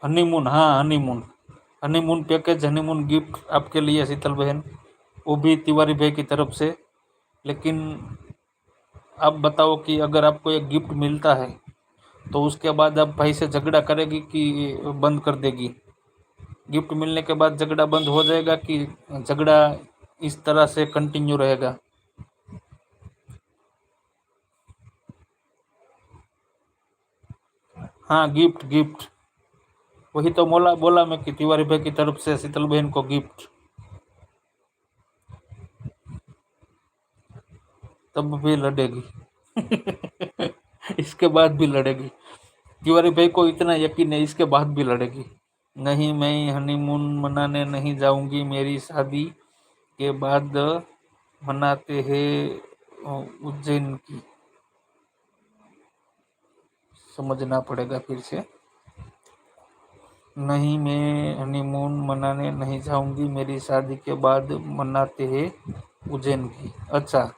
Honeymoon, हाँ honeymoon, honeymoon package, honeymoon gift आपके लिए शीतल बहन, वो भी तिवारी भाई की तरफ से। लेकिन आप बताओ कि अगर आपको एक गिफ्ट मिलता है तो उसके बाद आप भाई से झगड़ा करेगी कि बंद कर देगी? गिफ्ट मिलने के बाद झगड़ा बंद हो जाएगा कि झगड़ा इस तरह से कंटिन्यू रहेगा? हाँ गिफ्ट, गिफ्ट, वही तो मोला बोला मैं कि तिवारी भाई की तरफ से शीतल बहन को गिफ्ट। तब भी लड़ेगी? इसके बाद भी लड़ेगी? तिवारी भाई को इतना यकीन है, इसके बाद भी लड़ेगी? नहीं, मैं हनीमून मनाने नहीं जाऊंगी, मेरी शादी के बाद मनाते हैं उज्जैन की। समझना पड़ेगा फिर से। नहीं, मैं हनीमून मनाने नहीं जाऊंगी, मेरी शादी के बाद मनाते हैं उज्जैन की। अच्छा।